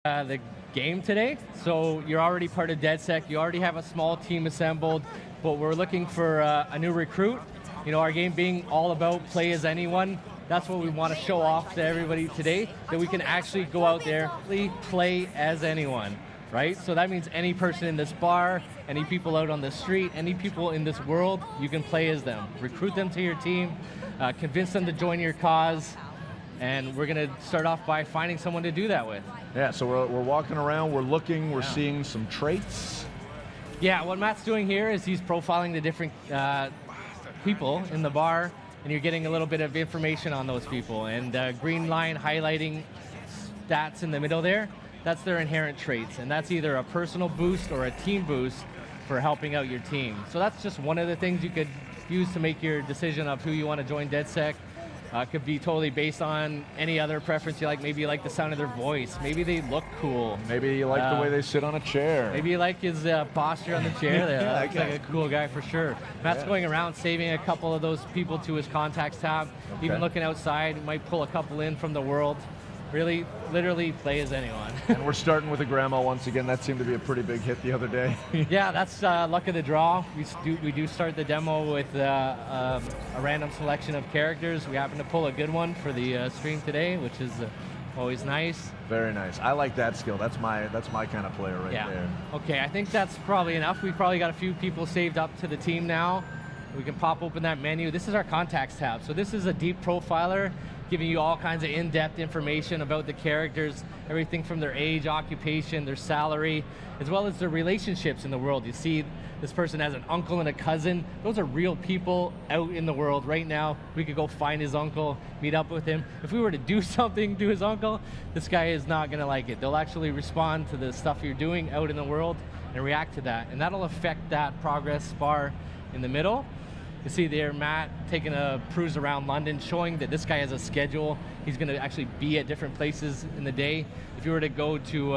The game today. So you're already part of DedSec. You already have a small team assembled, but we're looking for a new recruit. You know, our game being all about play as anyone. That's what we want to show off to everybody today, that we can actually go out there, play as anyone, right? So that means any person in this bar, any people out on the street, any people in this world, you can play as them. Recruit them to your team, convince them to join your cause, and we're going to start off by finding someone to do that with. Yeah, so we're walking around, we're looking, we're seeing some traits. Yeah, what Matt's doing here is he's profiling the different people in the bar, and you're getting a little bit of information on those people. And green line highlighting stats in the middle there, that's their inherent traits. And that's either a personal boost or a team boost for helping out your team. So that's just one of the things you could use to make your decision of who you want to join DedSec. Could be totally based on any other preference you like. Maybe you like the sound of their voice. Maybe they look cool. Maybe you like the way they sit on a chair. Maybe you like his posture on the chair there. Yeah, Looks like a cool guy for sure. Matt's going around saving a couple of those people to his contacts tab. Okay. Even looking outside, might pull a couple in from the world. Really, literally play as anyone. And we're starting with a grandma once again. That seemed to be a pretty big hit the other day. Yeah, that's luck of the draw. We do start the demo with a random selection of characters. We happen to pull a good one for the stream today, which is always nice. Very nice. I like that skill. That's my kind of player right there. Okay, I think that's probably enough. We've probably got a few people saved up to the team now. We can pop open that menu. This is our contacts tab. So this is a deep profiler, giving you all kinds of in-depth information about the characters, everything from their age, occupation, their salary, as well as their relationships in the world. You see this person has an uncle and a cousin. Those are real people out in the world right now. We could go find his uncle, meet up with him. If we were to do something to his uncle, this guy is not gonna like it. They'll actually respond to the stuff you're doing out in the world and react to that. And that'll affect that progress bar in the middle. You see there Matt taking a cruise around London, showing that this guy has a schedule. He's going to actually be at different places in the day. If you were to go to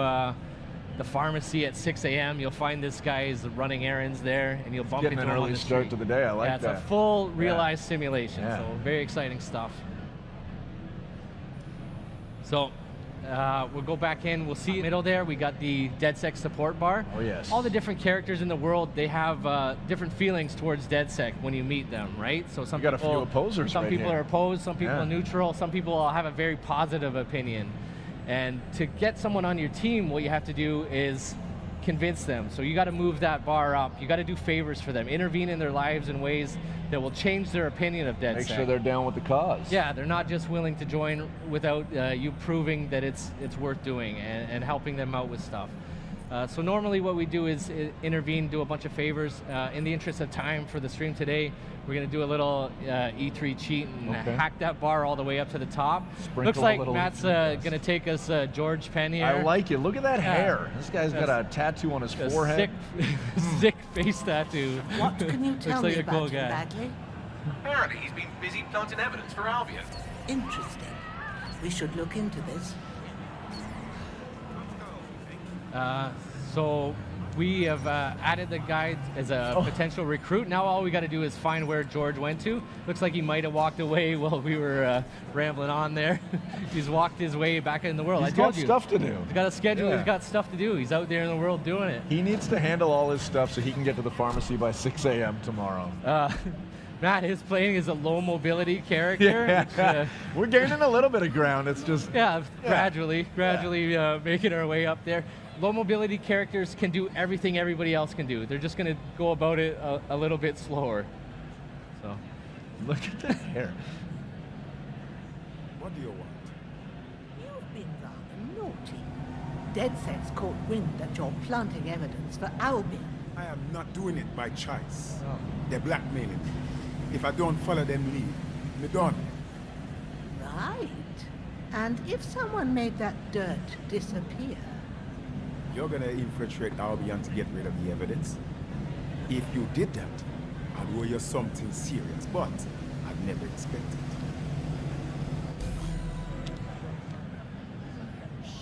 the pharmacy at 6 a.m., you'll find this guy is running errands there, and you'll bump into him on the street. Getting an early start to the day. I like that. It's a full realized simulation, so very exciting stuff. So we'll go back in, we'll see in the middle there, we got the DedSec support bar. Oh yes. All the different characters in the world, they have different feelings towards DedSec when you meet them, right? So some you got people, a few opposers some right people here. are opposed, some people are neutral, some people have a very positive opinion. And to get someone on your team, what you have to do is convince them. So you got to move that bar up. You got to do favors for them, intervene in their lives in ways that will change their opinion of DedSec. Make sure they're down with the cause. Yeah, they're not just willing to join without you proving that it's worth doing and helping them out with stuff. So normally what we do is intervene, do a bunch of favors. In the interest of time for the stream today, we're going to do a little E3 cheat and hack that bar all the way up to the top. Sprinkle Looks like Matt's going to take us George Penn here. I like it. Look at that hair. This guy's got a tattoo on his forehead. Sick face tattoo. What can you tell me like about cool him, guy. Bagley? Apparently he's been busy planting evidence for Albion. Interesting. We should look into this. So we have added the guy as a potential recruit. Now all we got to do is find where George went to. Looks like he might have walked away while we were rambling on there. He's walked his way back in the world. He's I told got you. stuff to do. He's got a schedule. He's got stuff to do. He's out there in the world doing it. He needs to handle all his stuff so he can get to the pharmacy by 6 a.m. tomorrow. Matt is playing as a low mobility character. Which, we're gaining a little bit of ground. It's just gradually making our way up there. Low mobility characters can do everything everybody else can do. They're just going to go about it a little bit slower. So, look at that hair. What do you want? You've been rather naughty. DedSec's caught wind that you're planting evidence for Albion. I am not doing it by choice. They're blackmailing me. If I don't follow them lead, me done. Right. And if someone made that dirt disappear? You're gonna infiltrate Albion to get rid of the evidence? If you did that, I'd owe you something serious, but I'd never expect it.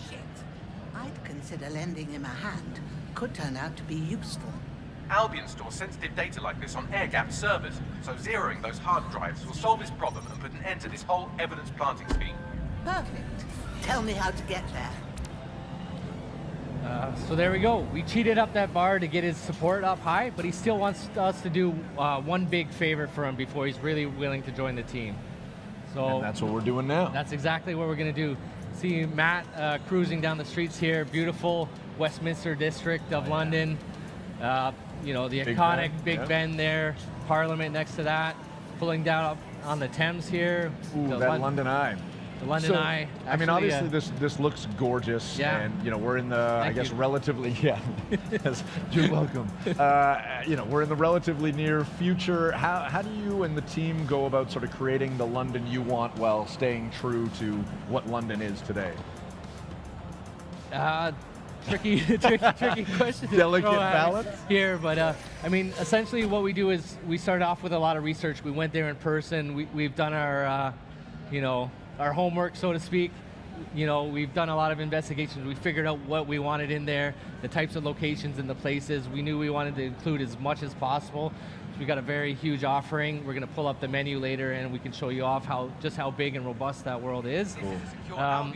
Shit. I'd consider lending him a hand. Could turn out to be useful. Albion stores sensitive data like this on air-gapped servers, so zeroing those hard drives will solve this problem and put an end to this whole evidence planting scheme. Perfect. Tell me how to get there. So there we go. We cheated up that bar to get his support up high, but he still wants us to do one big favor for him before he's really willing to join the team. So And that's what we're doing now. that's exactly what we're going to do. See Matt cruising down the streets here, beautiful Westminster district of London. You know, the Big iconic Ben, Big yeah. Ben there, Parliament next to that, pulling down up on the Thames here. Ooh, the that London Eye. The London So, Eye. I mean, Actually, obviously this looks gorgeous, Yeah. and you know we're in the I Thank guess you. relatively yes, you're welcome. You know we're in the relatively near future. How do you and the team go about sort of creating the London you want while staying true to what London is today? tricky question. to Delicate throw at balance? here, but I mean, essentially what we do is we start off with a lot of research. We went there in person. We've done our, you know, our homework, so to speak. You know, we've done a lot of investigations. We figured out what we wanted in there, the types of locations and the places. We knew we wanted to include as much as possible. We got a very huge offering. We're going to pull up the menu later, and we can show you off just how big and robust that world is.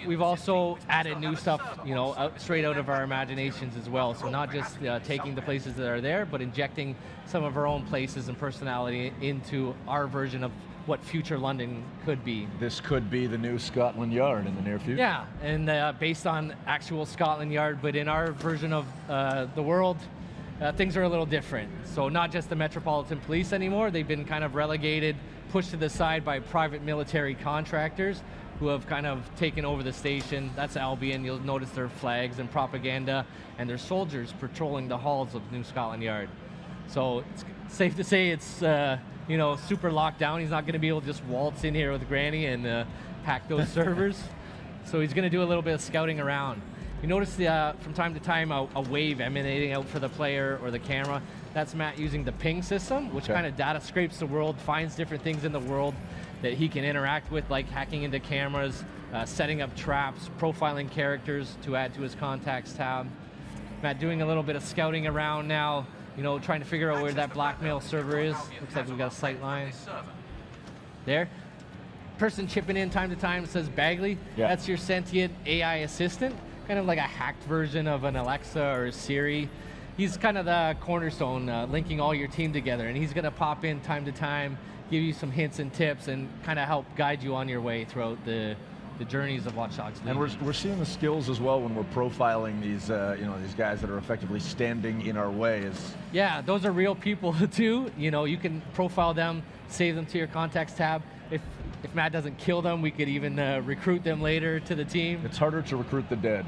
We've also added new stuff, you know, straight out of our imaginations as well. So not just taking the places that are there, but injecting some of our own places and personality into our version of what future London could be. This could be the new Scotland Yard in the near future. Yeah, and based on actual Scotland Yard, but in our version of the world, things are a little different. So not just the Metropolitan Police anymore, they've been kind of relegated, pushed to the side by private military contractors who have kind of taken over the station. That's Albion. You'll notice their flags and propaganda and their soldiers patrolling the halls of New Scotland Yard. So it's safe to say it's you know, super locked down. He's not going to be able to just waltz in here with Granny and hack those servers. So he's going to do a little bit of scouting around. You notice from time to time a wave emanating out for the player or the camera. That's Matt using the ping system, which Okay. kind of data scrapes the world, finds different things in the world that he can interact with, like hacking into cameras, setting up traps, profiling characters to add to his contacts tab. Matt doing a little bit of scouting around now, you know, trying to figure out where that blackmail server is. Looks like we've got a sight line. There. Person chipping in time to time says Bagley. Yeah. That's your sentient AI assistant, kind of like a hacked version of an Alexa or a Siri. He's kind of the cornerstone, linking all your team together, and he's going to pop in time to time, give you some hints and tips, and kind of help guide you on your way throughout the journeys of Watch Dogs And Legion. we're seeing the skills as well when we're profiling these you know these guys that are effectively standing in our way. Yeah, those are real people too. You know, you can profile them, save them to your contacts tab. If Matt doesn't kill them, we could even recruit them later to the team. It's harder to recruit the dead.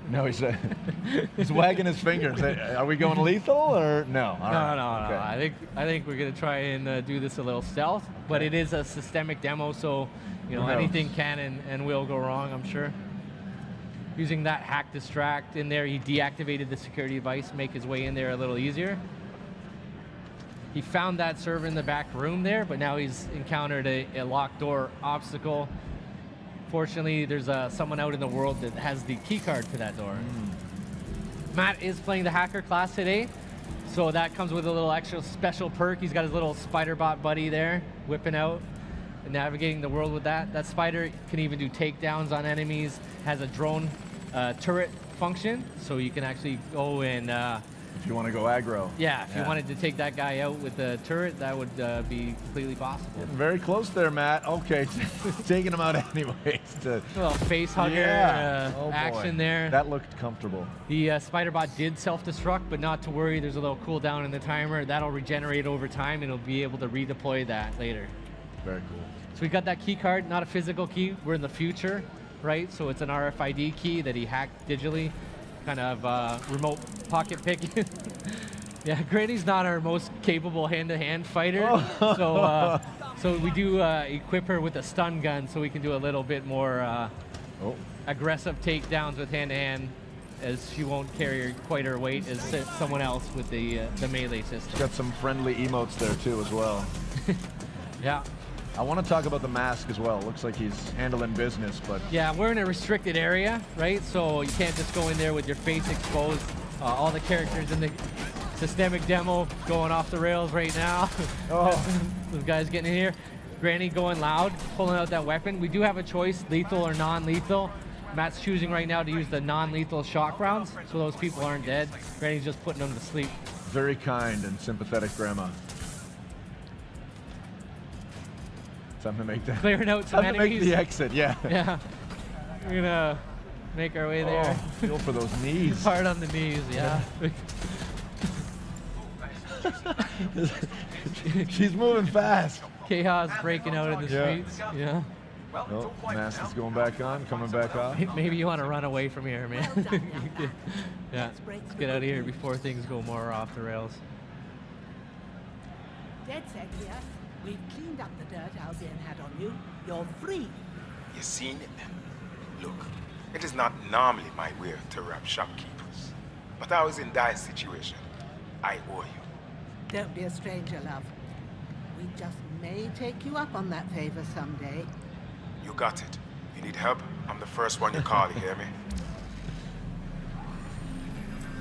No, he's wagging his fingers. Are we going lethal or no? All right. No. Okay. I think we're gonna try and do this a little stealth, but Okay. it is a systemic demo, so you know Who knows? anything can and will go wrong, I'm sure. Using that hack distract in there, he deactivated the security device, make his way in there a little easier. He found that server in the back room there, but now he's encountered a locked door obstacle. Fortunately, there's someone out in the world that has the key card to that door. Matt is playing the hacker class today, so that comes with a little extra special perk. He's got his little spider bot buddy there, whipping out and navigating the world with that. That spider can even do takedowns on enemies, has a drone turret function, so you can actually go and If you want to go aggro. yeah, if you wanted to take that guy out with the turret, that would be completely possible. Getting very close there, Matt. Okay, taking him out anyways. A little face hugger Oh, boy. action there. That looked comfortable. The spider bot did self-destruct, but not to worry. There's a little cooldown in the timer. That'll regenerate over time, and it'll be able to redeploy that later. Very cool. So we got that key card, not a physical key. We're in the future, right? So it's an RFID key that he hacked digitally, kind of remote pocket picking. Yeah, Granny's not our most capable hand-to-hand fighter, so we do equip her with a stun gun, so we can do a little bit more aggressive takedowns with hand-to-hand, as she won't carry quite her weight as someone else with the melee system. Got some friendly emotes there too as well. Yeah. I want to talk about the mask as well. Looks like he's handling business, but Yeah, we're in a restricted area, right? So you can't just go in there with your face exposed. All the characters in the systemic demo going off the rails right now. Those guys getting in here. Granny going loud, pulling out that weapon. We do have a choice, lethal or non-lethal. Matt's choosing right now to use the non-lethal shock rounds, so those people aren't dead. Granny's just putting them to sleep. Very kind and sympathetic grandma. Time to make that. Clearing out some Time to make enemies. the exit. Yeah. Yeah. We're gonna make our way there. Oh, feel for those knees. Hard on the knees, yeah. She's moving fast. Chaos breaking out in the Yeah. streets. Yeah. Well, it's Oh, all wiped mask now. is going back on, coming back off. Maybe you want to run away from here, man. Well done, young man. Yeah. Let's break Let's through get out of the here news. before things go more off the rails. DedSec here. We've cleaned up the dirt Albion had on you. You're free. You seen it? Look, it is not normally my way to rob shopkeepers. But I was in dire situation. I owe you. Don't be a stranger, love. We just may take you up on that favor someday. You got it. You need help? I'm the first one you call, you hear me?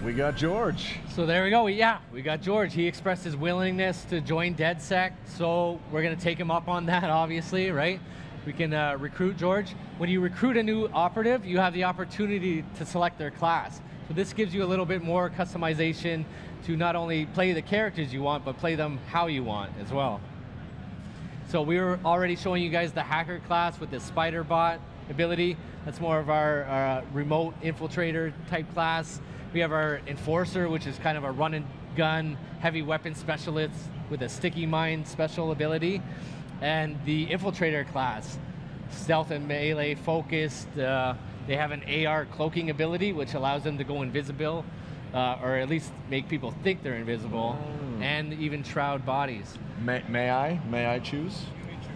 We got George. So there we go. Yeah, we got George. He expressed his willingness to join DedSec, so we're going to take him up on that, obviously, right? We can recruit George. When you recruit a new operative, you have the opportunity to select their class. So this gives you a little bit more customization to not only play the characters you want, but play them how you want as well. So we were already showing you guys the hacker class with the spider bot ability. That's more of our remote infiltrator type class. We have our enforcer, which is kind of a run and gun heavy weapon specialist with a sticky mine special ability. And the infiltrator class, stealth and melee focused. They have an AR cloaking ability, which allows them to go invisible, or at least make people think they're invisible, and even shroud bodies. May I choose?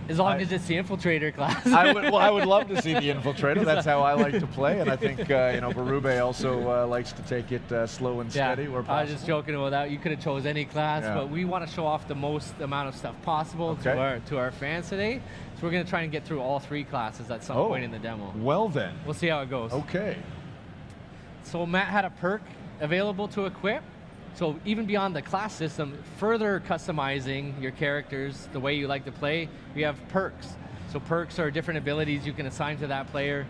As long as it's the infiltrator class. I would love to see the infiltrator. That's how I like to play, and I think Berube also likes to take it slow and steady where I was possible. just joking about that. You could have chose any class, Yeah. but we want to show off the most amount of stuff possible Okay. to our fans today. So we're going to try and get through all 3 classes at some point in the demo. Well then. We'll see how it goes. Okay. So Matt had a perk available to equip. So even beyond the class system, further customizing your characters the way you like to play, we have perks. So perks are different abilities you can assign to that player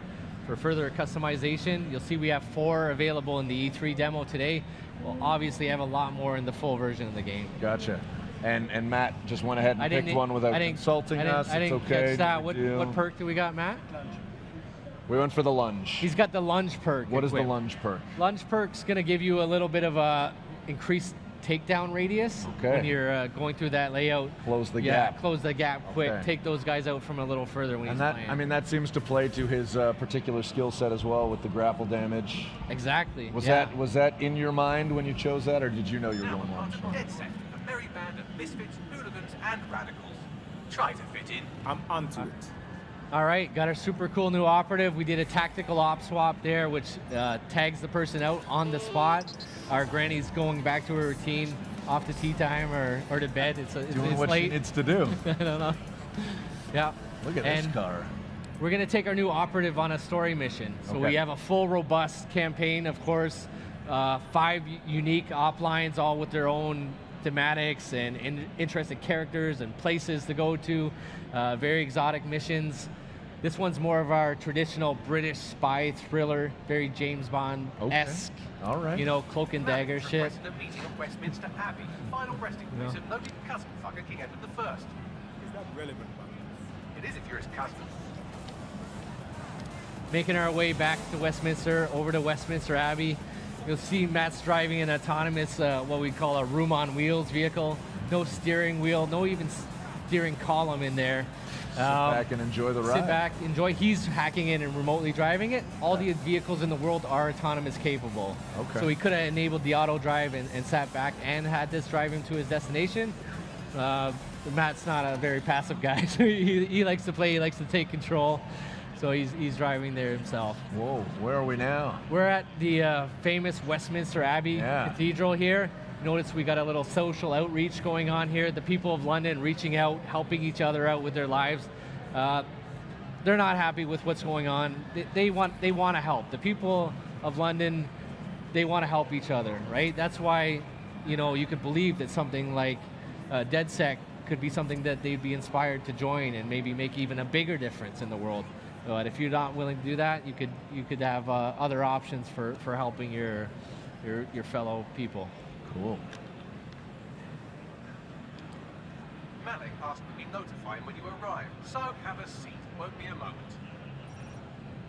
for further customization. You'll see we have 4 available in the E3 demo today. We'll obviously have a lot more in the full version of the game. Gotcha. And Matt just went ahead and picked one without consulting us. I didn't It's okay. catch that. no What big deal. perk do we got, Matt? We went for the lunge. He's got the lunge perk. What is the equipped. lunge perk? Lunge perk's going to give you a little bit of a increased takedown radius Okay. when you're going through that layout. Close the Yeah, gap. close the gap quick. Okay. Take those guys out from a little further when And he's that, playing. I mean, that seems to play to his particular skill set as well with the grapple damage. exactly. Was yeah. was that in your mind when you chose that, or did you know you were Now going on lunge? to DedSec, a merry band of misfits, hooligans, and radicals. Try to fit in. I'm onto it. All right, got our super cool new operative. We did a tactical op swap there, which tags the person out on the spot. Our granny's going back to her routine, off to tea time or to bed. It's Doing what late. she needs to do. I don't know. Yeah. Look at And this car. we're going to take our new operative on a story mission. So Okay. we have a full, robust campaign, of course. 5 unique op lines, all with their own thematics and interesting characters and places to go to. Very exotic missions. This one's more of our traditional British spy thriller, very James Bond-esque. All right. You know, cloak and dagger Matt shit. requested a meeting at Westminster Abbey, final resting place of noted cousin fucker King Edward I. Is that relevant, man? It is if you're his cousin. Making our way back to Westminster, over to Westminster Abbey. You'll see Matt's driving an autonomous, what we call a room on wheels vehicle. No steering wheel, no even steering column in there. Sit back and enjoy the ride. Sit back, enjoy. He's hacking in and remotely driving it. All the vehicles in the world are autonomous capable. Okay. So he could have enabled the auto drive and sat back and had this drive him to his destination. Matt's not a very passive guy, so he likes to play, he likes to take control. So he's driving there himself. Whoa, where are we now? We're at the famous Westminster Abbey Yeah. Cathedral here. Notice we got a little social outreach going on here. The people of London reaching out, helping each other out with their lives. They're not happy with what's going on. They want to help. The people of London, they want to help each other, right? That's why, you could believe that something like DedSec could be something that they'd be inspired to join and maybe make even a bigger difference in the world. But if you're not willing to do that, you could have other options for helping your fellow people. Cool. Malik asked that we notify him when you arrive, so have a seat. Won't be a moment.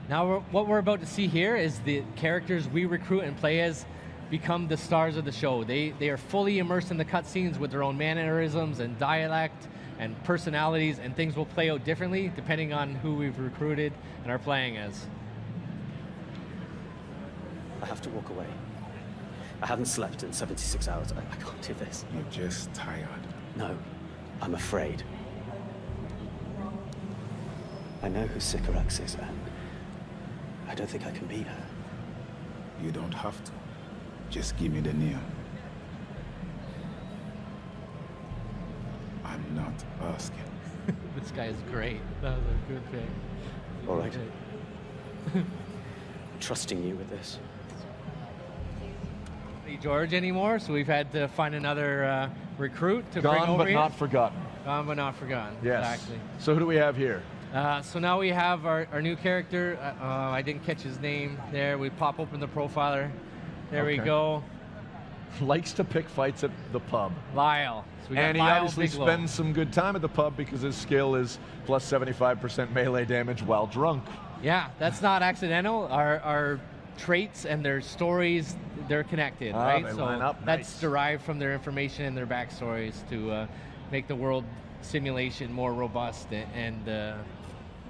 Now, what we're about to see here is the characters we recruit and play as become the stars of the show. They are fully immersed in the cutscenes with their own mannerisms and dialect and personalities, and things will play out differently depending on who we've recruited and are playing as. I have to walk away. I haven't slept in 76 hours. I can't do this. You're just tired. No, I'm afraid. I know who Sycorax is, and I don't think I can beat her. You don't have to. Just give me the name. I'm not asking. This guy is great. That was a good pick. All right. I'm trusting you with this. Not George anymore, so we've had to find another recruit to bring Gone over but here. not forgotten. Gone but not forgotten. Yes. Exactly. So who do we have here? So now we have our new character. I didn't catch his name there. We pop open the profiler. There we Okay. go. Likes to pick fights at the pub. Lyle. So we got And he Lyle obviously Bigelow. spends some good time at the pub because his skill is plus 75% melee damage while drunk. Yeah, that's not accidental. Our traits and their stories, they're connected, Ah, right? they So line up. that's Nice. derived from their information and their backstories to make the world simulation more robust and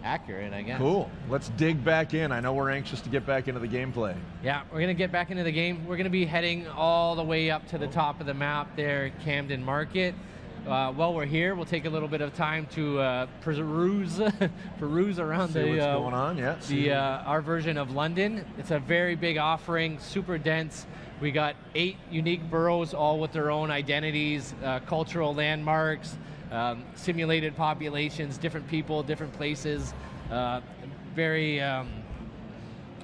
accurate, I guess. Cool. Let's dig back in. I know we're anxious to get back into the gameplay. Yeah, we're gonna get back into the game. We're gonna be heading all the way up to the top of the map there, Camden Market. While we're here, we'll take a little bit of time to peruse around See what's going on, yeah. our version of London. It's a very big offering, super dense. We got 8 unique boroughs, all with their own identities, cultural landmarks, simulated populations, different people, different places. Very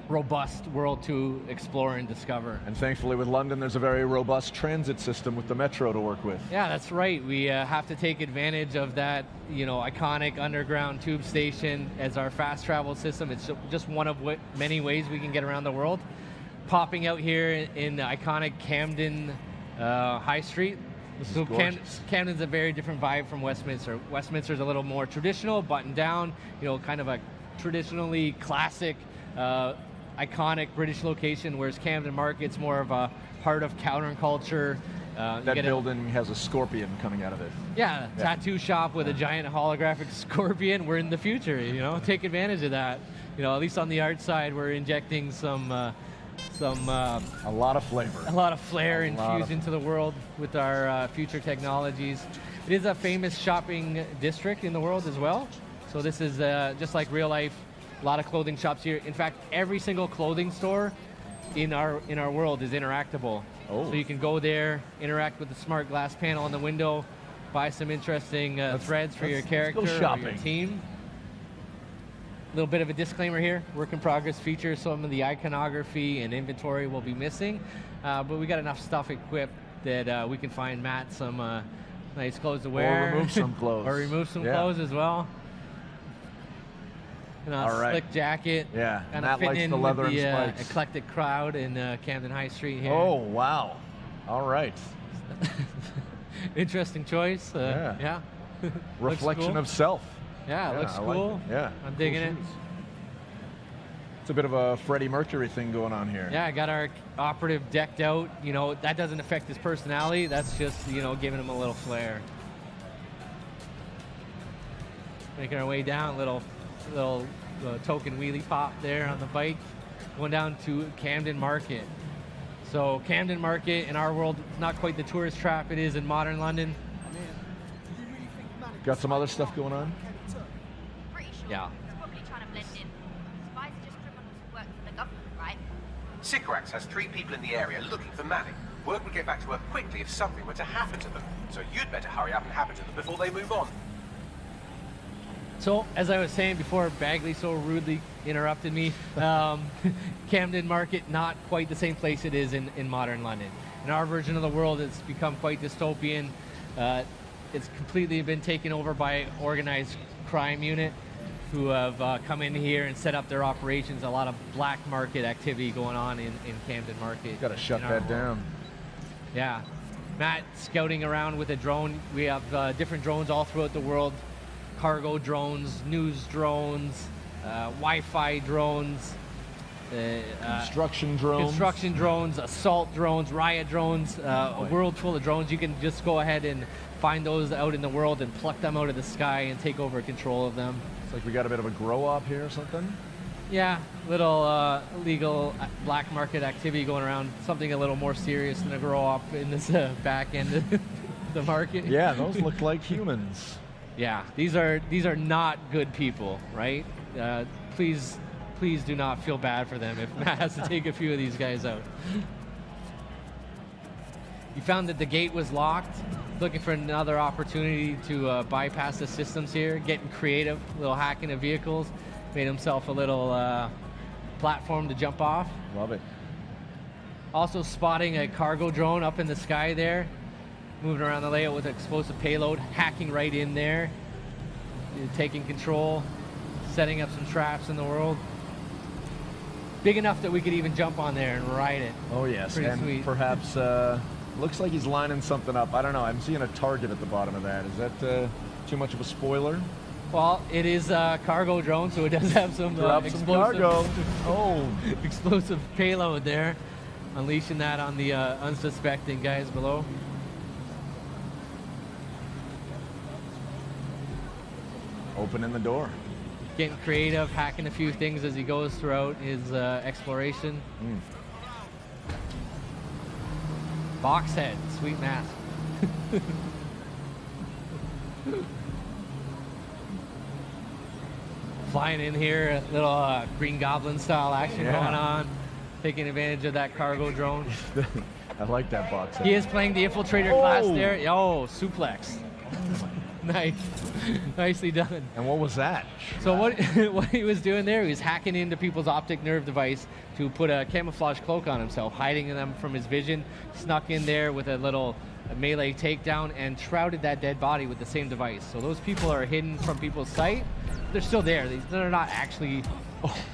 robust world to explore and discover. And thankfully with London, there's a very robust transit system with the metro to work with. Yeah, that's right. We have to take advantage of that, iconic underground tube station as our fast travel system. It's just one of many ways we can get around the world. Popping out here in the iconic Camden High Street. This is So gorgeous. Camden's a very different vibe from Westminster. Westminster's a little more traditional, buttoned down, kind of a traditionally classic, iconic British location, whereas Camden Market's more of a heart of counterculture. That building has a scorpion coming out of it. Yeah, tattoo shop with a giant holographic scorpion. We're in the future, take advantage of that. At least on the art side, we're injecting a lot of flavor. lot of flair A lot infused of- into the world with our future technologies. It is a famous shopping district in the world as well. So this is just like real life, a lot of clothing shops here. In fact, every single clothing store in our world is interactable. Oh. So you can go there, interact with the smart glass panel on the window, buy some interesting threads for your let's go character or your shopping. team. A little bit of a disclaimer here, work in progress features, some of the iconography and inventory will be missing, but we got enough stuff equipped that we can find Matt some nice clothes to wear. remove some clothes. Or remove some Yeah. clothes as well. And a All right. slick jacket. Yeah, Kind Matt of fitting likes in the leather with the and spikes. eclectic crowd in Camden High Street here. Oh, wow. All right. Interesting choice. Yeah. Looks Reflection cool. of self. Yeah, looks I like cool. it. Yeah. I'm digging Cool it. shoes. It's a bit of a Freddie Mercury thing going on here. Yeah, I got our operative decked out. That doesn't affect his personality. That's just, giving him a little flair. Making our way down, little token wheelie pop there on the bike. Going down to Camden Market. So Camden Market in our world, not quite the tourist trap it is in modern London. Got some other stuff going on? Pretty sure. Yeah. He's probably trying to blend in. Spies are just criminals who work for the government, right? Sycorax has 3 people in the area looking for Malik. Word would get back to her quickly if something were to happen to them. So you'd better hurry up and happen to them before they move on. So, as I was saying before, Bagley so rudely interrupted me. Camden Market, not quite the same place it is in modern London. In our version of the world, it's become quite dystopian. It's completely been taken over by organized crime unit. who have come in here and set up their operations. A lot of black market activity going on in Camden Market. Got to shut in our that world. down. Yeah. Matt scouting around with a drone. We have different drones all throughout the world. Cargo drones, news drones, Wi-Fi drones, Construction drones. construction drones, assault drones, riot drones, a world full of drones. You can just go ahead and find those out in the world and pluck them out of the sky and take over control of them. It's like we got a bit of a grow up here or something. Yeah, little illegal black market activity going around. Something a little more serious than a grow up in this back end of the market. Yeah, those look like humans. Yeah, these are not good people, right? Please do not feel bad for them if Matt has to take a few of these guys out. You found that the gate was locked. Looking for another opportunity to bypass the systems here. Getting creative, a little hacking of vehicles. Made himself a little platform to jump off. Love it. Also spotting a cargo drone up in the sky there. Moving around the layout with explosive payload. Hacking right in there. Taking control. Setting up some traps in the world. Big enough that we could even jump on there and ride it. Oh yes, Pretty and sweet. perhaps looks like he's lining something up. I don't know. I'm seeing a target at the bottom of that. Is that too much of a spoiler? Well, it is a cargo drone, so it does have some Drop some cargo. Oh, explosive payload there. Unleashing that on the unsuspecting guys below. opening the door. Getting creative, hacking a few things as he goes throughout his exploration. Box head, sweet mask. Flying in here, a little Green Goblin style action Yeah. going on. Taking advantage of that cargo drone. I like that box head. He is playing the infiltrator class there. Oh, suplex. Nice. Nicely done. And what was that? So what he was doing there, he was hacking into people's optic nerve device to put a camouflage cloak on himself, hiding them from his vision, snuck in there with a little melee takedown and shrouded that dead body with the same device. So those people are hidden from people's sight. They're still there. They're not actually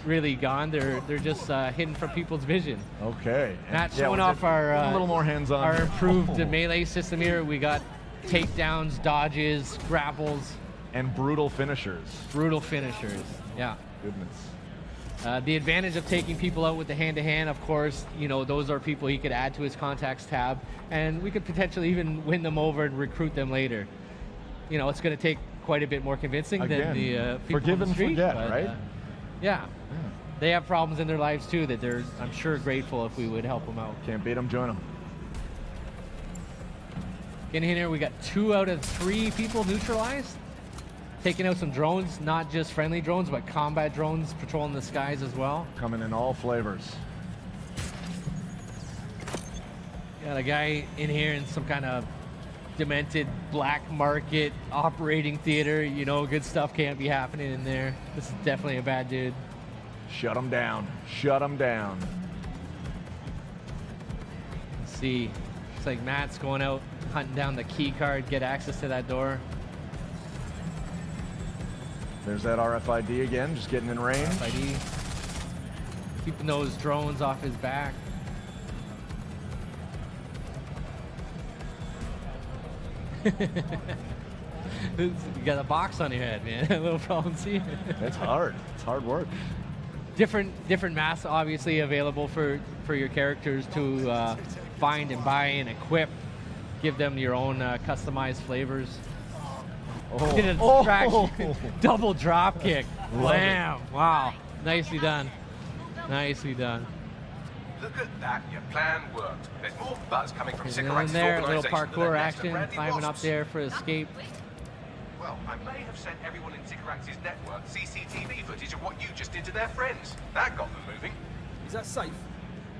really gone. They're just hidden from people's vision. Okay. Not Yeah, showing was off it our a little more hands-on. our improved Oh. melee system here. We got takedowns, dodges, grapples, And brutal finishers. brutal finishers. Yeah. Goodness. The advantage of taking people out with the hand-to-hand, of course, you know, those are people he could add to his contacts tab, and we could potentially even win them over and recruit them later. You know, it's going to take quite a bit more convincing Again, than the people forgive on the and street, forget, but, right? Yeah. They have problems in their lives too that they're, I'm sure, grateful if we would help them out. Can't beat them, join them. Getting in here, we got 2 out of 3 people neutralized. Taking out some drones, not just friendly drones, but combat drones patrolling the skies as well. Coming in all flavors. Got a guy in here in some kind of demented black market operating theater. You know, good stuff can't be happening in there. This is definitely a bad dude. Shut them down. Shut them down. Let's see. Looks like Matt's going out, hunting down the key card, get access to that door. There's that RFID again, just getting in range. ID. Keeping those drones off his back. You got a box on your head, man. A little problem seeing. It's hard. It's hard work. Different masks obviously available for your characters to find and buy and equip. Give them your own customized flavors. Oh. Get a distraction. Double drop kick. Wham! Wow. Nicely done. Nicely done. Look at that, your plan worked. There's more buzz coming from And then Sycorax's there, a little organisation than parkour there is to action, Brandy climbing up Wasps. there for escape. Well, I may have sent everyone in Sycorax's network CCTV footage of what you just did to their friends. That got them moving. Is that safe?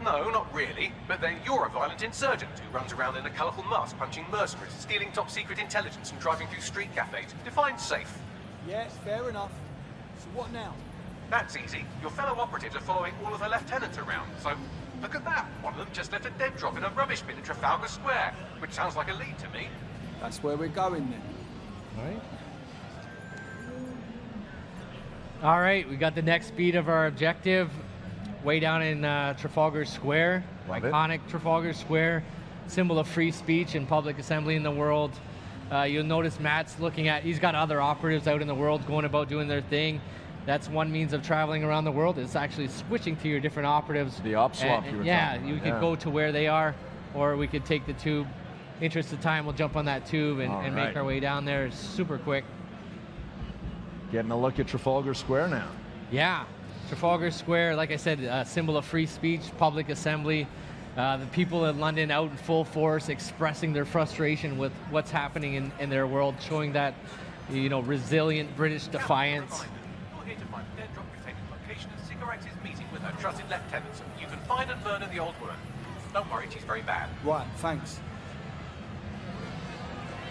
No, not really. But then you're a violent insurgent who runs around in a colourful mask, punching mercenaries, stealing top-secret intelligence and driving through street cafes. Define safe. Yeah, fair enough. So what now? That's easy. Your fellow operatives are following all of the lieutenants around. So, look at that. One of them just left a dead drop in a rubbish bin in Trafalgar Square, which sounds like a lead to me. That's where we're going then. Right. All right, we got the next beat of our objective way down in Trafalgar Square. Love it. Iconic Trafalgar Square, symbol of free speech and public assembly in the world. You'll notice Matt's looking at, he's got other operatives out in the world going about doing their thing. That's one means of traveling around the world, is actually switching to your different operatives. The op swap you were yeah, talking you about, could yeah. go to where they are, or we could take the tube. Interest of time, we'll jump on that tube and, All and right. make our way down there super quick. Getting a look at Trafalgar Square now. Yeah, Trafalgar Square, like I said, a symbol of free speech, public assembly. The people in London out in full force expressing their frustration with what's happening in their world, showing that, you know, resilient British defiance. You're here to find Dead Drop Lieutenant location, and Cigarettes is meeting with her trusted lieutenants. You can find and murder the old woman. Don't worry, she's very bad. Right, thanks.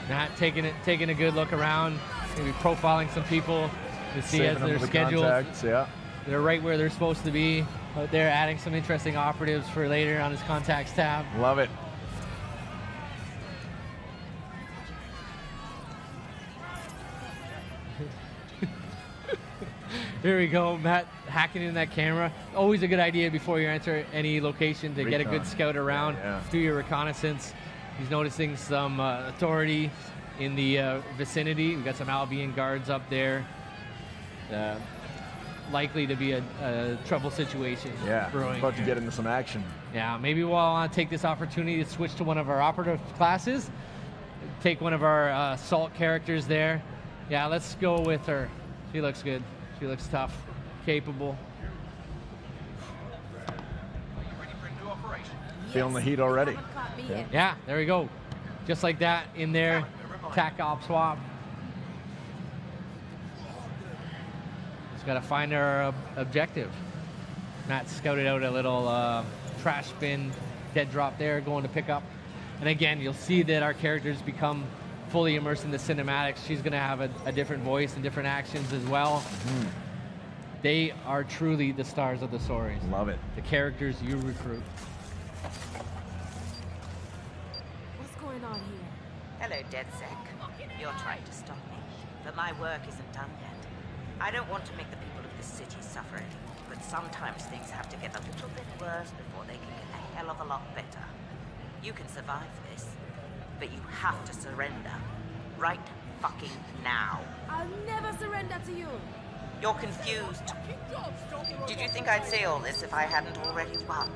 Matt taking a good look around, maybe profiling some people to see Saving as them they're for the scheduled. contacts, yeah. They're right where they're supposed to be. Out there adding some interesting operatives for later on his contacts tab. Love it. Here we go, Matt hacking in that camera. Always a good idea before you enter any location to get a good Recon. scout around, Yeah. do your reconnaissance. He's noticing some authority in the vicinity. We've got some Albion guards up there. Likely to be a trouble situation Yeah, brewing about to here. get into some action. Yeah, maybe we'll take this opportunity to switch to one of our operative classes. Take one of our assault characters there. Yeah, let's go with her. She looks good. She looks tough, capable. Ready for a new operation? Feeling the heat already. Haven't caught me Yeah. yet. Yeah, there we go. Just like that in there. Tac op swap. Just gotta find our objective. Matt scouted out a little trash bin dead drop there, going to pick up. And again, you'll see that our characters become fully immersed in the cinematics. She's gonna have a different voice and different actions as well. They are truly the stars of the stories. Love it. The characters you recruit. What's going on here? Hello, DedSec. You're trying to stop me, but my work isn't done yet. I don't want to make the people of this city suffer anymore, but sometimes things have to get a little bit worse before they can get a hell of a lot better. You can survive this, but you have to surrender. Right fucking now. I'll never surrender to you. You're confused. Did you think I'd say all this if I hadn't already won?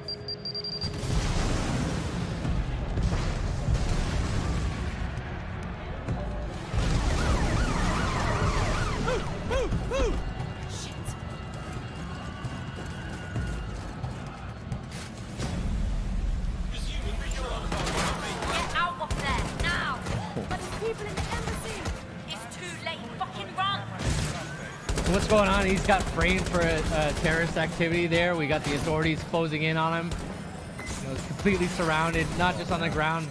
Get out of there, now! But there's people in the embassy! It's too late, fucking run! So what's going on? He's got framed for a terrorist activity there. We got the authorities closing in on him. You know, completely surrounded, not just on the ground.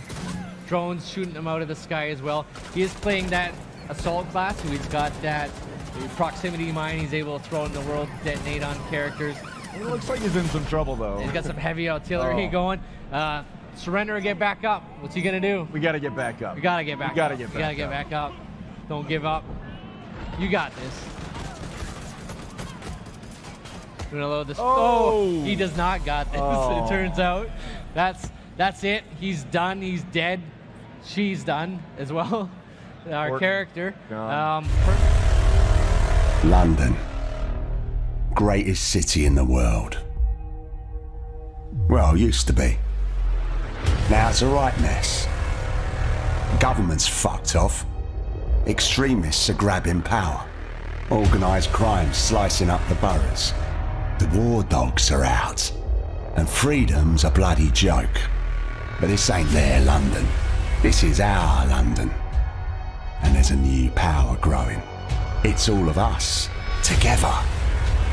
Drones shooting him out of the sky as well. He is playing that assault class, so he's got that proximity mine he's able to throw in the world, detonate on characters. It looks like he's in some trouble, though. He's got some heavy artillery going. Surrender or get back up. What's he gonna do? We got to get back up. We gotta get back We gotta up. get We gotta back get up. back up. Don't give up. You got this. We're gonna load this. Oh! He does not got this. Oh. It turns out. That's it. He's done. He's dead. She's done as well. Our Or- character. Gone. London. Greatest city in the world. Well, used to be. Now it's a right mess. Government's fucked off. Extremists are grabbing power. Organised crime slicing up the boroughs. The war dogs are out. And freedom's a bloody joke. But this ain't their London. This is our London. And there's a new power growing. It's all of us, together.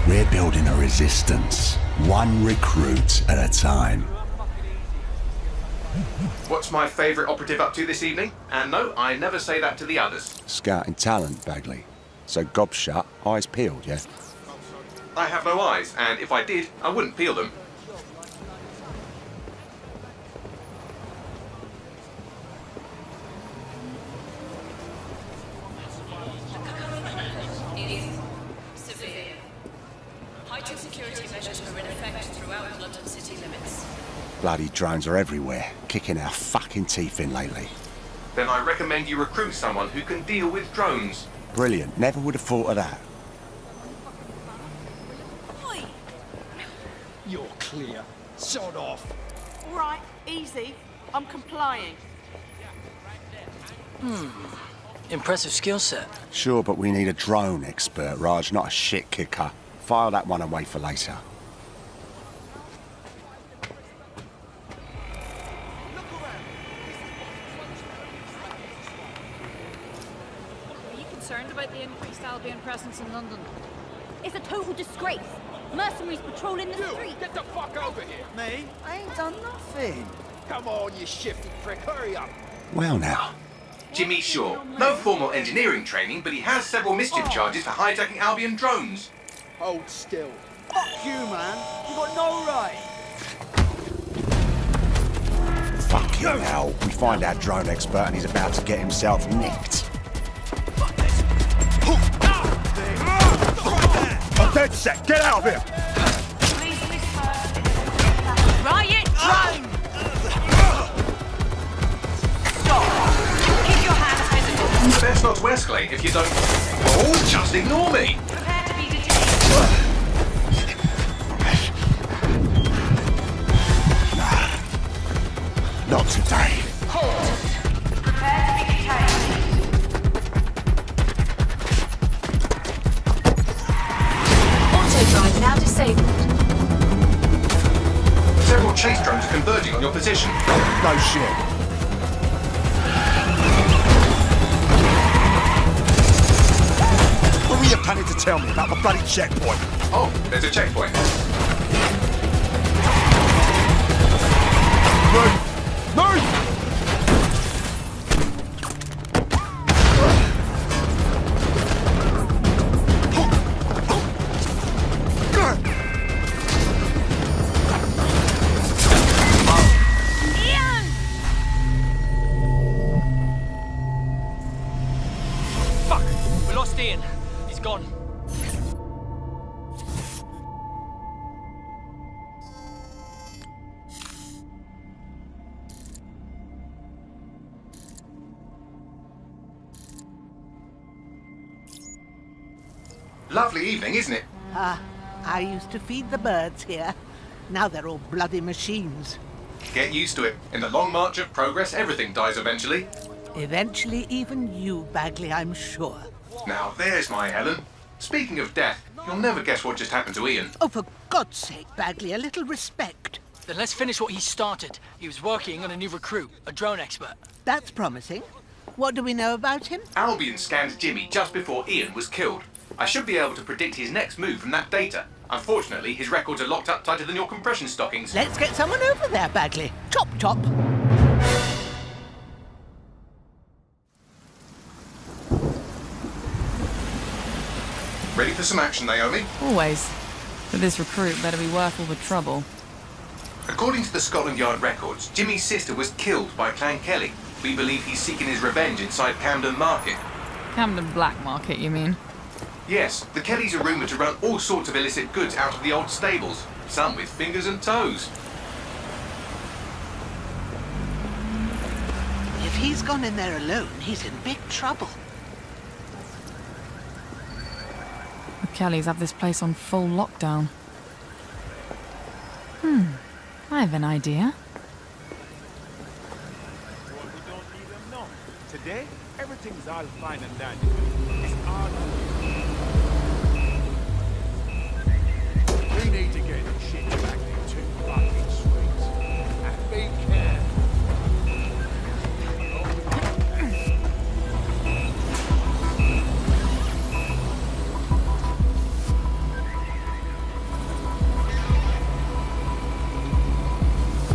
We're building a resistance, one recruit at a time. What's my favourite operative up to this evening? And no, I never say that to the others. Scouting talent, Bagley. So gob shut, eyes peeled, yeah? I have no eyes, and if I did, I wouldn't peel them. It is severe. bloody drones are everywhere, kicking our fucking teeth in lately. Then I recommend you recruit someone who can deal with drones. Brilliant. Never would have thought of that. You're clear. Sod off. All right, easy. I'm complying. Impressive skill set. Sure, but we need a drone expert, Raj, not a shit kicker. File that one away for later. Are you concerned about the increased Albion presence in London? It's a total disgrace. Mercenaries patrolling the street. Get the fuck over here. Me? I ain't done nothing. Come on, you shifty prick. Hurry up. Well now, Jimmy Shaw. No formal engineering training, but he has several mischief charges for hijacking Albion drones. Hold still. Fuck you, man. You got no right. fucking hell. We find our drone expert and he's about to get himself nicked. I'm dead set. Get out of here. Please whisper. Riot drone! Stop. Keep your hands visible. Best not to escalate if you don't... Oh, just ignore me! Prepare to be detained. Not today. Halt. Prepare to be detained. Auto drive now disabled. Several chase drones are converging on your position. No shit. What were you planning to tell me about the bloody checkpoint? Oh, there's a checkpoint. Move! Fuck! We lost Ian. He's gone. Lovely evening, isn't it? I used to feed the birds here. Now they're all bloody machines. Get used to it. In the long march of progress, everything dies eventually. Eventually, even you, Bagley, I'm sure. Now, there's my Helen. Speaking of death, you'll never guess what just happened to Ian. Oh, for God's sake, Bagley, a little respect. Then let's finish what he started. He was working on a new recruit, a drone expert. That's promising. What do we know about him? Albion scanned Jimmy just before Ian was killed. I should be able to predict his next move from that data. Unfortunately, his records are locked up tighter than your compression stockings. Let's get someone over there, Bagley. Chop, chop. Ready for some action, Naomi? Always. But this recruit better be worth all the trouble. According to the Scotland Yard records, Jimmy's sister was killed by Clan Kelly. We believe he's seeking his revenge inside Camden Market. Camden Black Market, you mean? Yes, the Kellys are rumoured to run all sorts of illicit goods out of the old stables. Some with fingers and toes. If he's gone in there alone, he's in big trouble. The Kellys have this place on full lockdown. I have an idea. Today, everything's all fine and dandy. It's all we need to get this shit back into fucking streets. And be careful.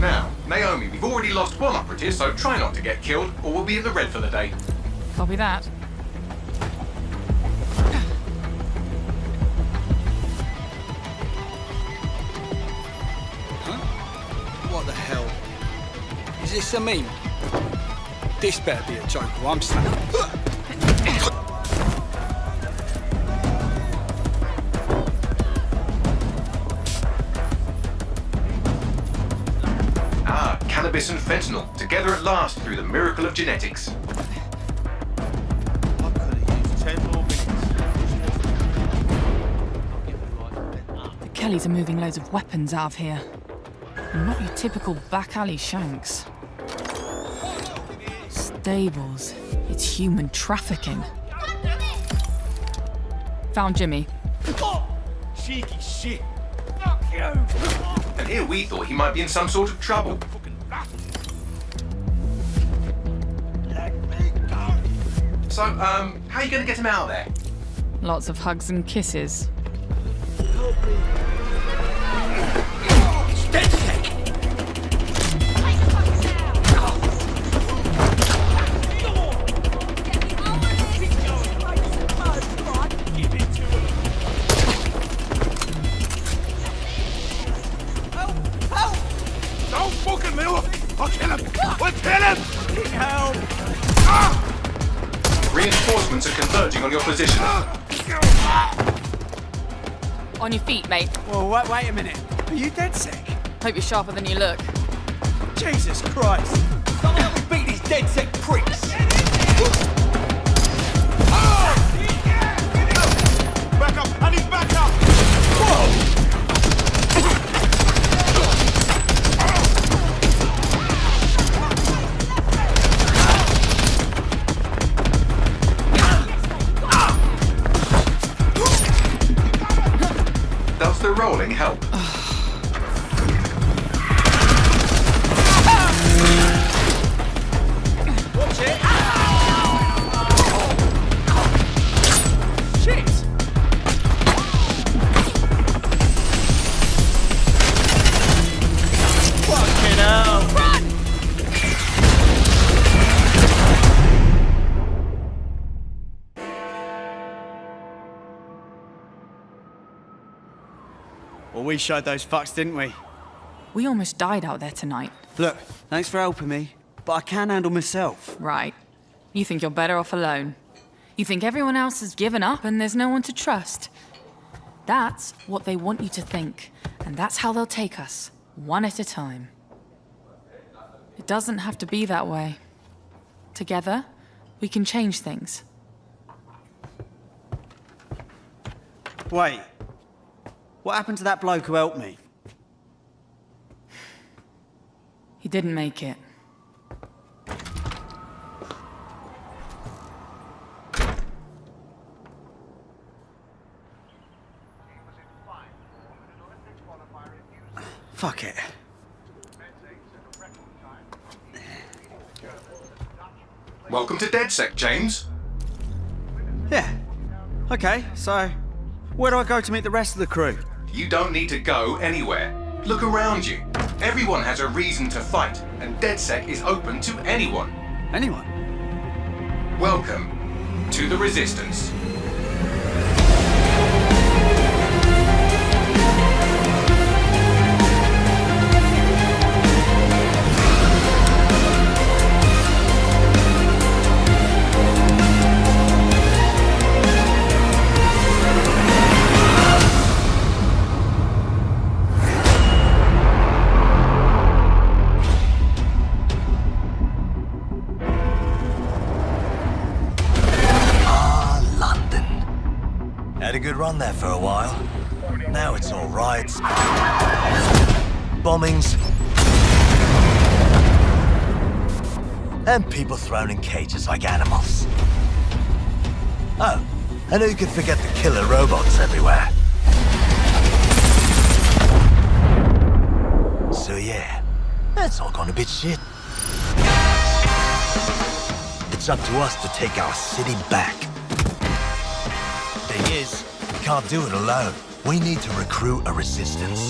Now, Naomi, we've already lost one operative, so try not to get killed, or we'll be in the red for the day. Copy that. What the hell? Is this a meme? This better be a joke or I'm snapping. and fentanyl, together at last through the miracle of genetics. I could have used 10 more minutes. The Kellys are moving loads of weapons out of here. And not your typical back alley shanks. Stables. It's human trafficking. Found Jimmy. Cheeky shit. And here we thought he might be in some sort of trouble. So, how are you going to get him out of there? Lots of hugs and kisses. Don't fucking move! I'll kill him! We'll kill him! Help! Reinforcements are converging on your position. On your feet, mate. Well, wait a minute. Are you dead sick? Hope you're sharper than you look. Jesus Christ! Someone help me beat these dead sick pricks! Back up! I need back up! Whoa! Does the rolling help? Watch it! Shit! Fucking hell! Run! Well, we showed those fucks, didn't we? We almost died out there tonight. Look, thanks for helping me, but I can handle myself. Right. You think you're better off alone. You think everyone else has given up and there's no one to trust. That's what they want you to think, and that's how they'll take us, one at a time. It doesn't have to be that way. Together, we can change things. Wait. What happened to that bloke who helped me? He didn't make it. Fuck it. Welcome to DedSec, James. Yeah. Okay, so where do I go to meet the rest of the crew? You don't need to go anywhere. Look around you. Everyone has a reason to fight, and DedSec is open to anyone. Anyone? Welcome to the Resistance. Had a good run there for a while. Now it's all riots, bombings, and people thrown in cages like animals. Oh, and who could forget the killer robots everywhere? So yeah, that's all gone a bit shit. It's up to us to take our city back. Thing is, we can't do it alone. We need to recruit a resistance.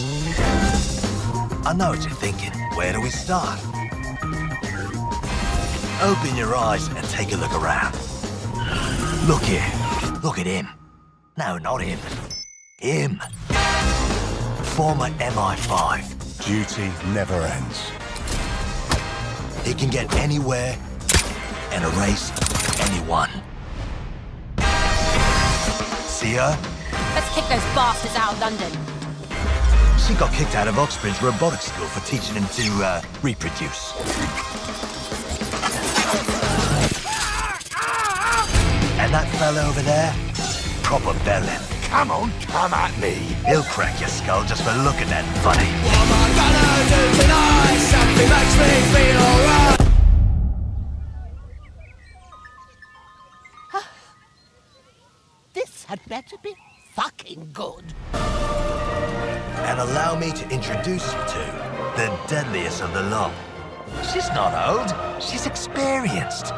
I know what you're thinking. Where do we start? Open your eyes and take a look around. Look here. Look at him. No, not him. Him. Former MI5. Duty never ends. He can get anywhere and erase anyone. See her? Let's kick those bastards out of London. She got kicked out of Oxbridge Robotics School for teaching him to reproduce. And that fella over there, proper bellend. Come on, come at me. He'll crack your skull just for looking that funny. What am I gonna do tonight? Something makes me feel alright. This had better be fucking good. And allow me to introduce you to the deadliest of the lot. She's not old, she's experienced.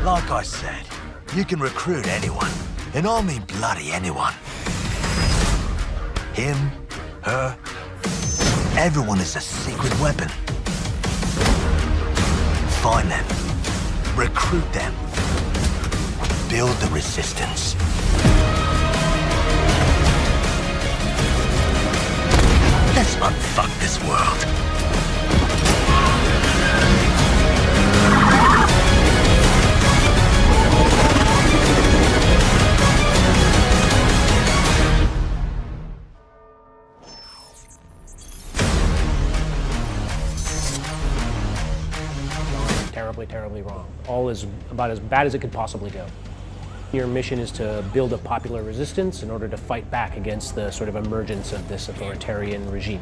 Like I said, you can recruit anyone, and I mean bloody anyone. Him, her, everyone is a secret weapon. Find them, recruit them, build the resistance. Let's unfuck this world. Terribly wrong. All is about as bad as it could possibly go. Your mission is to build a popular resistance in order to fight back against the sort of emergence of this authoritarian regime.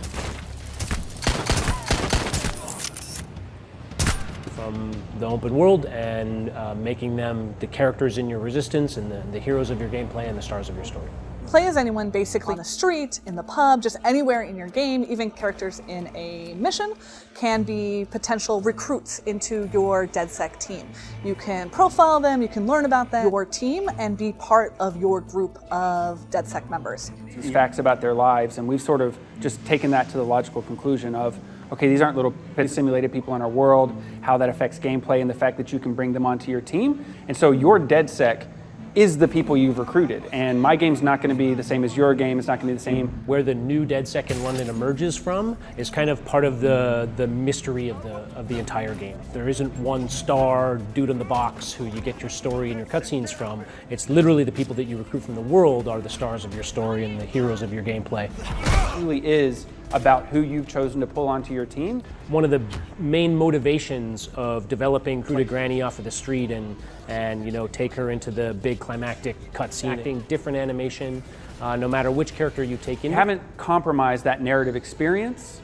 From the open world and making them the characters in your resistance and the heroes of your gameplay and the stars of your story. Play as anyone basically on the street, in the pub, just anywhere in your game. Even characters in a mission can be potential recruits into your DedSec team. You can profile them, you can learn about them, your team, and be part of your group of DedSec members. These facts about their lives, and we've sort of just taken that to the logical conclusion of, okay, these aren't little simulated people in our world, how that affects gameplay and the fact that you can bring them onto your team. And so your DedSec is the people you've recruited. And my game's not going to be the same as your game. It's not going to be the same. Where the new DedSec in London emerges from is kind of part of the mystery of the entire game. There isn't one star dude in the box who you get your story and your cutscenes from. It's literally the people that you recruit from the world are the stars of your story and the heroes of your gameplay. It really is about who you've chosen to pull onto your team. One of the main motivations of developing Crew to Granny off of the street and you know, take her into the big climactic cutscene, acting different animation, no matter which character you take in. You haven't compromised that narrative experience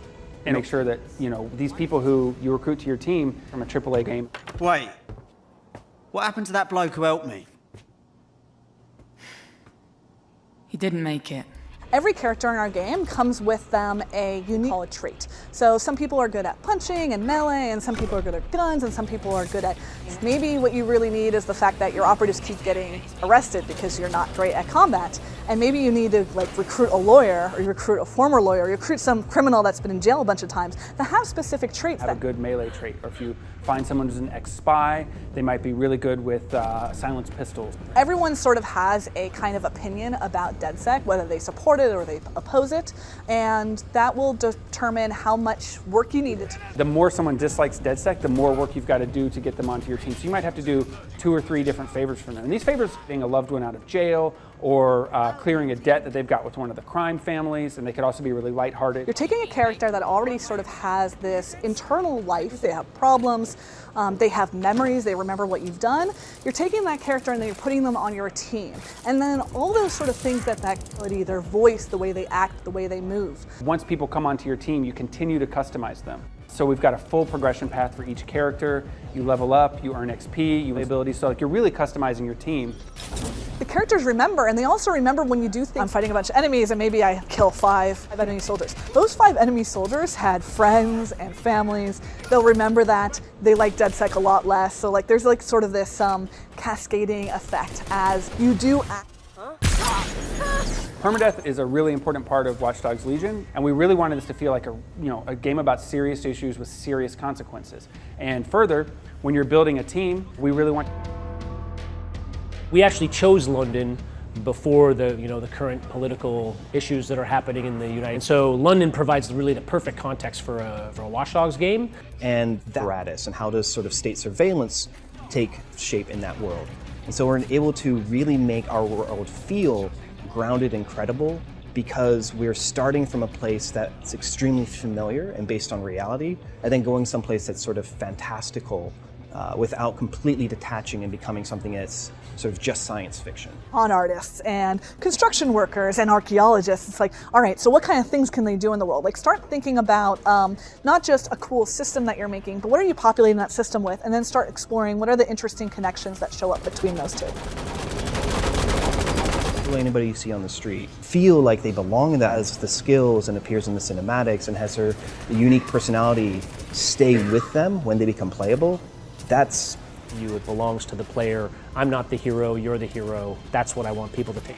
and make sure that, you know, these people who you recruit to your team from a AAA game. Wait, what happened to that bloke who helped me? He didn't make it. Every character in our game comes with them a unique trait. So some people are good at punching and melee, and some people are good at guns, and some people are good at... Maybe what you really need is the fact that your operatives keep getting arrested because you're not great at combat. And maybe you need to like recruit a lawyer, or you recruit a former lawyer, or you recruit some criminal that's been in jail a bunch of times that have specific traits. Have a good melee trait. Or if you find someone who's an ex-spy, they might be really good with silenced pistols. Everyone sort of has a kind of opinion about DedSec, whether they support it or they oppose it, and that will determine how much work you need. The more someone dislikes DedSec, the more work you've got to do to get them onto your team. So you might have to do 2 or 3 different favors for them. And these favors, being a loved one out of jail, or clearing a debt that they've got with one of the crime families, and they could also be really lighthearted. You're taking a character that already sort of has this internal life. They have problems, they have memories, they remember what you've done. You're taking that character and then you're putting them on your team. And then all those sort of things that ability, their voice, the way they act, the way they move. Once people come onto your team, you continue to customize them. So we've got a full progression path for each character. You level up, you earn XP, you have abilities, so like you're really customizing your team. The characters remember, and they also remember when you do things. I'm fighting a bunch of enemies and maybe I kill 5 enemy soldiers. Those 5 enemy soldiers had friends and families. They'll remember that. They like DedSec a lot less. So like there's like sort of this cascading effect as you do act. Permadeath is a really important part of Watch Dogs Legion, and we really wanted this to feel like a game about serious issues with serious consequences. And further, when you're building a team, we really want... We actually chose London before the current political issues that are happening in the United States. So London provides really the perfect context for a Watch Dogs game. And that apparatus, and how does sort of state surveillance take shape in that world. And so we're able to really make our world feel grounded and credible because we're starting from a place that's extremely familiar and based on reality, and then going someplace that's sort of fantastical without completely detaching and becoming something that's sort of just science fiction. On artists and construction workers and archaeologists, it's like, all right, so what kind of things can they do in the world? Like, start thinking about not just a cool system that you're making, but what are you populating that system with, and then start exploring what are the interesting connections that show up between those two. Anybody you see on the street feel like they belong, and that has the skills and appears in the cinematics and has their unique personality stay with them when they become playable. That's you. It belongs to the player. I'm not the hero, you're the hero. That's what I want people to take.